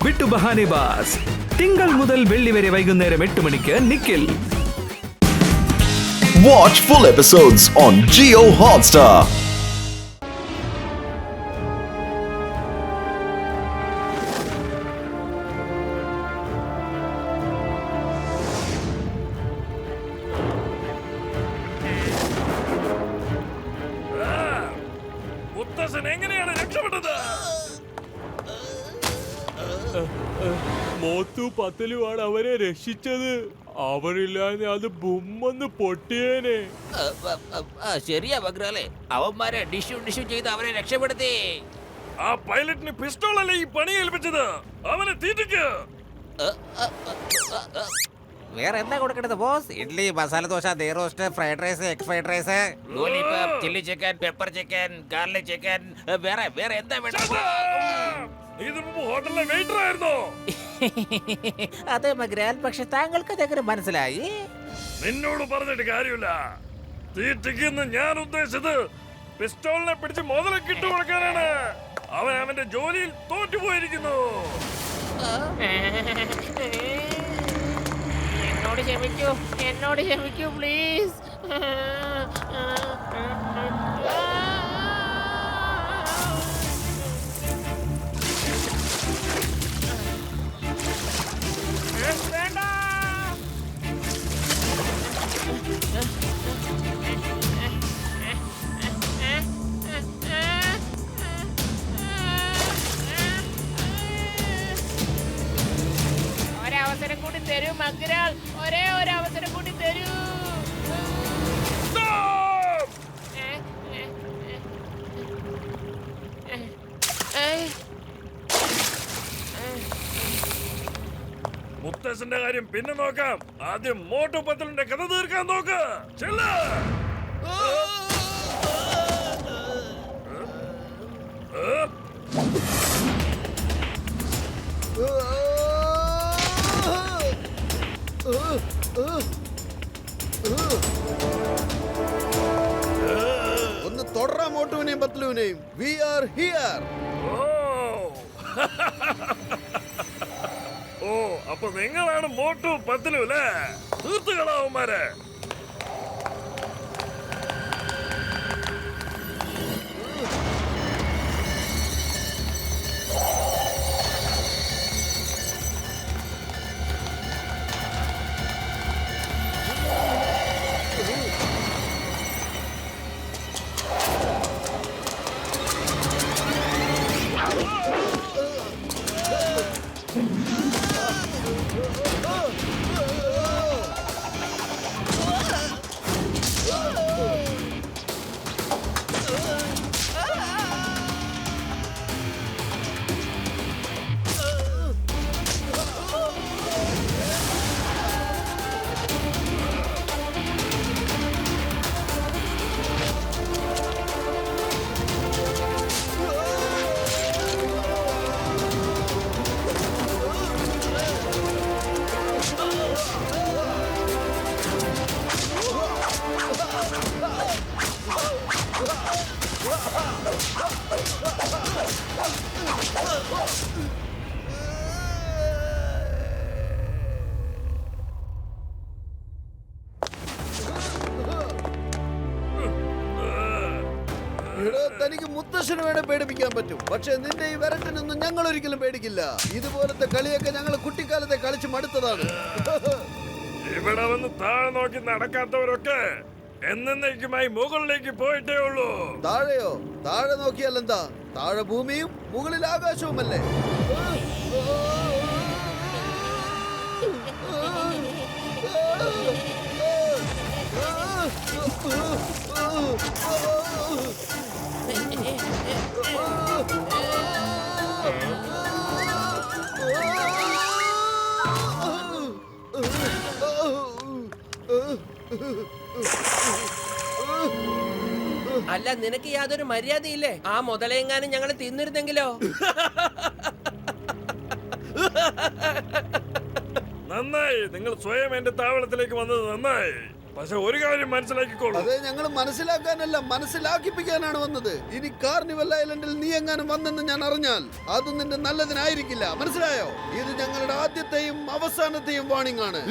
വിട്ടു ബഹാനെ ബാസ്. തിങ്കൾ മുതൽ വെള്ളി വരെ വൈകുന്നേരം 8 മണിക്ക് Nikhil. Watch full episodes on Jio Hotstar. എങ്ങനെയാണ് രക്ഷപ്പെട്ടത്? മോത്തു പത്തലുമാണ് അവരെ രക്ഷിച്ചത്. അവരില്ലാതെ അത് ബുമ്മെന്ന് പൊട്ടിയേനെ. ശരിയാ ബഗ്രാലെ, അവന്മാരെ ഡിഷു ചെയ്ത് അവരെ രക്ഷപ്പെടുത്തി. ആ പൈലറ്റിന് പിസ്റ്റോളല്ലേ ഈ പണി ഏൽപ്പിച്ചത്. അവനെ തീറ്റിക്ക്. വേറെ എന്താ കൊടുക്കേണ്ടത് ബോസ്? ഇഡ്ലി, മസാല ദോശ, നെയ് roast, fried rice, egg fried rice, lollipop, chilli chicken, pepper chicken, garlic chicken. വേറെ എന്താ വേണ്ടത്? ഹോട്ടലിലെ വെയിറ്റർ ആയിരുന്നോ? അതെ മഗ്രാൽ, പക്ഷെ താങ്കൾക്ക് അതെങ്ങനെ മനസ്സിലായി? നിന്നോട് പറഞ്ഞിട്ട് കാര്യമില്ല. തീറ്റിക്കുന്ന ഞാൻ ഉദ്ദേശിച്ചത് പിസ്റ്റോളിനെ പിടിച്ച് മുതലൊക്കെ ഇട്ട് കൊടുക്കാനാണ്. അവൻ അവന്റെ ജോലിയിൽ തോറ്റുപോയിരിക്കുന്നു. എന്നോട് ക്ഷമിക്കൂ പ്ലീസ്. ഒരവസരം കൂടി തരൂ മഗ്രാൽ, ഒരേ ഒരു അവസരം കൂടി തരൂ. മുത്തശ്ശന്റെ കാര്യം പിന്നെ നോക്കാം. ആദ്യം മോട്ടു പത്തലിന്റെ കഥ തീർക്കാൻ നോക്ക്. ചെല്ല്. ഒന്ന് തുടരാ മോട്ടുവിനെയും പത്തലുവിനെയും. We are here. ഓ, അപ്പൊ നിങ്ങളാണ് മോട്ടു പത്തലു അല്ലേ? തീർത്തുകളാവന്മാരെ. തനിക്ക് മുത്തശ്ശന് വേണേ പേടിപ്പിക്കാൻ പറ്റും, പക്ഷെ നിന്റെ ഈ വരട്ടിനൊന്നും ഞങ്ങൾ ഒരിക്കലും പേടിക്കില്ല. ഇതുപോലത്തെ കളിയൊക്കെ ഞങ്ങൾ കുട്ടിക്കാലത്തെ കളിച്ച് മടുത്തതാണ്. ഇവിടെ വന്ന് താഴെ നോക്കി നടക്കാത്തവരൊക്കെ എന്നേക്കുമായി മുകളിലേക്ക് പോയിട്ടേ ഉള്ളൂ. താഴെയോ? താഴെ നോക്കിയാലെന്താ? താഴെ ഭൂമിയും മുകളിൽ ആകാശവുമല്ലേ? അല്ല, നിനക്ക് യാതൊരു മര്യാദയില്ലേ? ആ മുതലെങ്ങാനും ഞങ്ങൾ തിന്നിരുന്നെങ്കിലോ? നന്നായി, നിങ്ങൾ സ്വയം എന്റെ താവളത്തിലേക്ക് വന്നത് നന്നായി. പക്ഷെ ഒരു കാര്യം മനസ്സിലാക്കിക്കോളൂ. അതെ, ഞങ്ങൾ മനസ്സിലാക്കാനല്ല മനസ്സിലാക്കിപ്പിക്കാനാണ് വന്നത്. ഇനി കാർണിവൽ ഐലൻഡിൽ നീ എങ്ങാനും വന്നെന്ന് ഞാൻ അറിഞ്ഞാൽ അത് നിന്റെ നല്ലതിനായിരിക്കില്ല. മനസ്സിലായോ? ഇത് ഞങ്ങളുടെ ആദ്യത്തെയും അവസാനത്തെയും വാണിംഗ് ആണ്.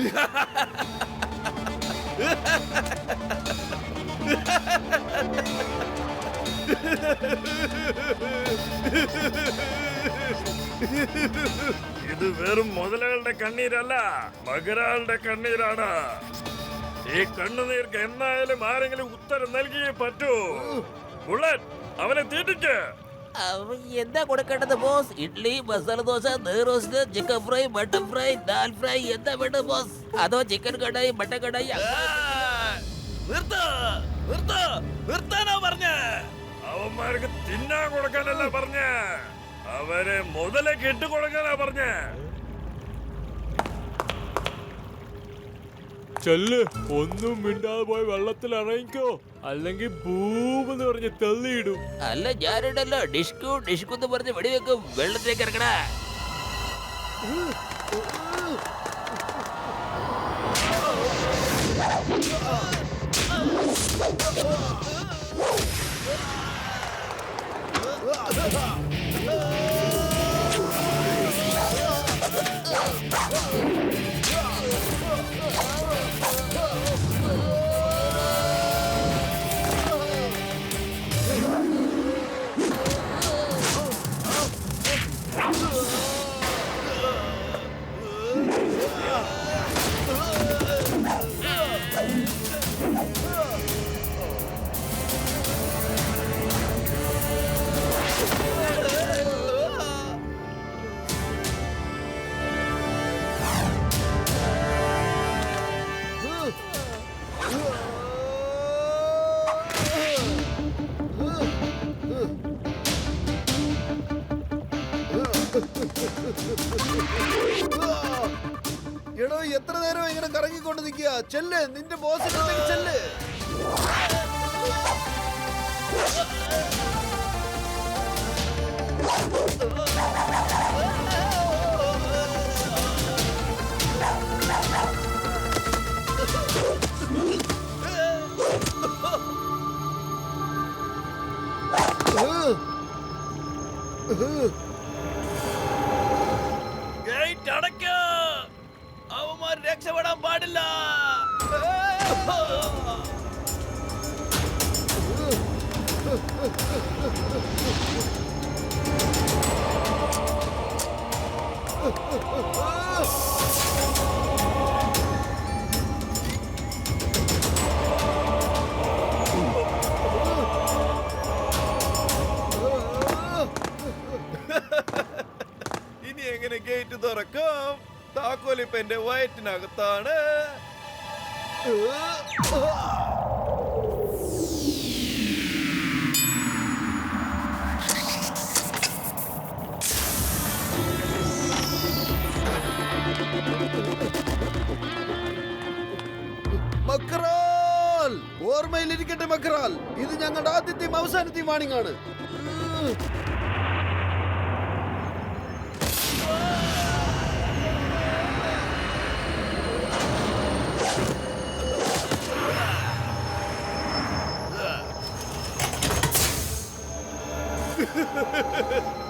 ഇത് വെറും മുതലകളുടെ കണ്ണീരല്ല, മകരാളുടെ കണ്ണീരാണ്. ഈ കണ്ണുനീർക്ക് എന്നായാലും ആരെങ്കിലും ഉത്തരം നൽകിയേ പറ്റൂ. ബുള്ളറ്റ്, അവനെ തീറ്റിക്ക്. എന്താ കൊടുക്കേണ്ടത് ബോസ്? ഇഡ്ലി, മസാല ദോശ, നെയ്റോസ്റ്റ്, ചിക്കൻ ഫ്രൈ, മട്ടൻ ഫ്രൈ, ദാൽ ഫ്രൈ, എന്താ വേണ്ടത് ബോസ്? അതോ ചിക്കൻ കടായി, മട്ടൻ കടായി? നിർത്താനാ പറഞ്ഞ? അവന്മാർക്ക് തിന്നാൻ കൊടുക്കാനല്ല പറഞ്ഞ, അവരെ മുതലെ കെട്ടു കൊടുക്കാനാ പറഞ്ഞ. ചെല്ല്, ഒന്നും മിണ്ടാതെ പോയി വെള്ളത്തിൽ ഇറങ്ങിക്കോ, അല്ലെങ്കിൽ ഭൂമെന്ന് പറഞ്ഞ് തള്ളിയിടും. അല്ല, ഞാനുണ്ടല്ലോ ഡിഷ്കു ഡിഷ്കു എന്ന് പറഞ്ഞ് വെടിവെക്കും. വെള്ളത്തിലേക്ക് ഇറങ്ങണ. എടോ, എത്ര നേരം ഇങ്ങനെ കറങ്ങിക്കൊണ്ട് നിൽക്കുക? ചെല്ല്, നിന്റെ ബോസിന്റെ ചെല്ല്. ഗേറ്റ് അടയ്ക്ക, അവന്മാർ രക്ഷപ്പെടാൻ പാടില്ല. ഇനി എങ്ങനെ ഗേറ്റ് തുറക്കാം? താക്കോലിപ്പ് എന്റെ വയറ്റിനകത്താണ്. മക്രാൽ, ഓർമ്മയിലിരിക്കട്ടെ മക്രാൽ, ഇത് ഞങ്ങളുടെ ആദ്യത്തെയും അവസാനത്തെയും വാണിംഗ് ആണ്.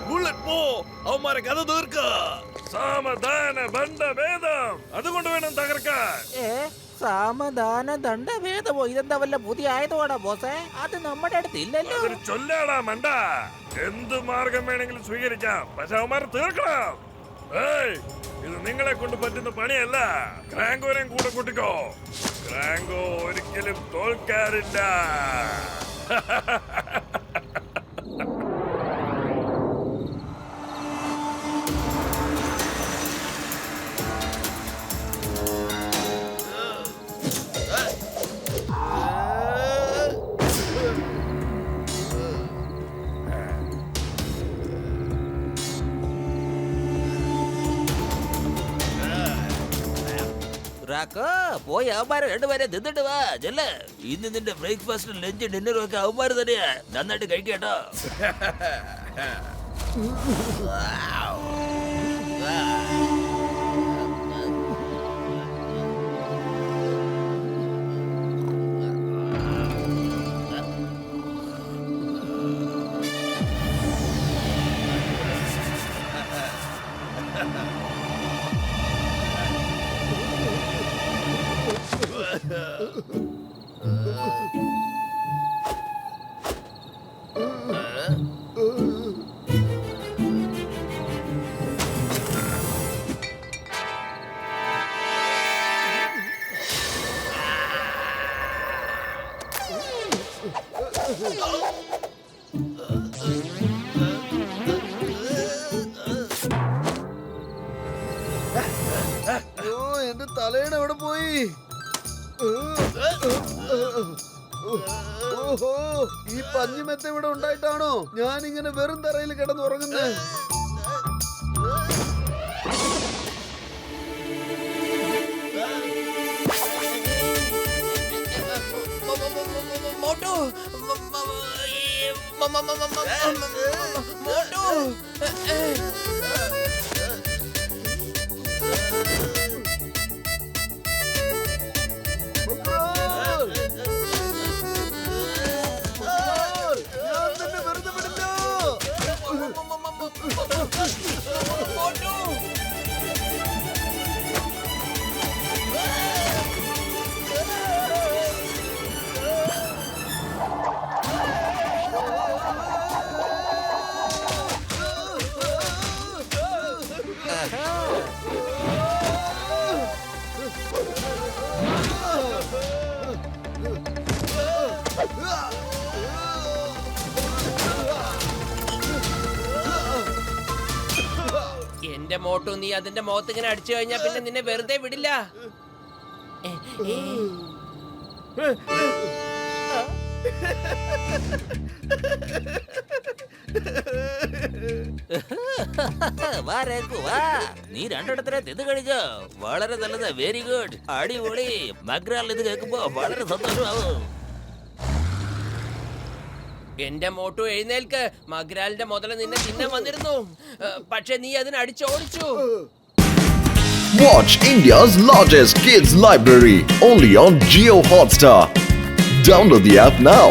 ബുള്ളറ്റ് പോ, അവന്മാരെ കഥ തീർക്ക. സാമധാന ബന്ധഭേദം, അതുകൊണ്ട് വേണം തകർക്കാൻ. സാമധാന ദണ്ഡഭേദമോ? ഇതെന്താ വല്ല പുതിയ ആയതോടാ ബോസേ? അത് നമ്മുടെ അടുത്ത് ഇല്ലല്ലോ. അതൊരു ചൊല്ലാടാ മണ്ട. എന്ത് മാർഗം വേണമെങ്കിലും സ്വീകരിക്കാം, പക്ഷെ അവന്മാർ തീർക്കണം. ഏയ്, ഇത് നിങ്ങളെ കൊണ്ട് പറ്റുന്ന പണിയല്ല. ക്രാങ്കോനെയും കൂടെ കൂട്ടിക്കോ. ക്രാങ്കോ ഒരിക്കലും തോൽക്കാറില്ല. പോയി അവന്മാരെ രണ്ടുപേരെ തിന്നിട്ട് വാ. ചെല്ല്, ഇന്ന് നിന്റെ ബ്രേക്ക്ഫാസ്റ്റും ലഞ്ചും ഡിന്നറും ഒക്കെ അവന്മാര് തന്നെയാ. നന്നായിട്ട് കഴിക്കട്ടോ. അയ്യോ, എന്റെ തലയുടെ എവിടെ പോയി? ഓഹോ, ഈ പഞ്ഞിമെത്ത ഇവിടെ ഉണ്ടായിട്ടാണോ ഞാൻ ഇങ്ങനെ വെറും തറയിൽ കിടന്നുറങ്ങുന്നത്? മോട്ടു മോട്ടു ഞാൻ നിന്നെ വെറുതെ വിടില്ല. എന്റെ മോട്ടു, നീ അതിന്റെ മുഖത്ത് ഇങ്ങനെ അടിച്ചു കഴിഞ്ഞാ പിന്നെ നിന്നെ വെറുതെ വിടില്ല. നീ രണ്ടിടത്തിനെ തിന്ന് കഴിച്ചോ? വളരെ നല്ലത്, വെരി ഗുഡ്, അടിപൊളി. മഗ്രാൽ ഇത് കേൾക്കുമ്പോ വളരെ സന്തോഷമാവും. എന്റെ മോട്ടു എഴുന്നേൽക്ക്. മഗ്രാലിന്റെ മുതല നിന്നെ തിന്നാൻ വന്നിരുന്നു, പക്ഷെ നീ അതിനെ അടിച്ചോടിച്ചു. Watch India's largest kids library only on Jio Hotstar. Download the app now.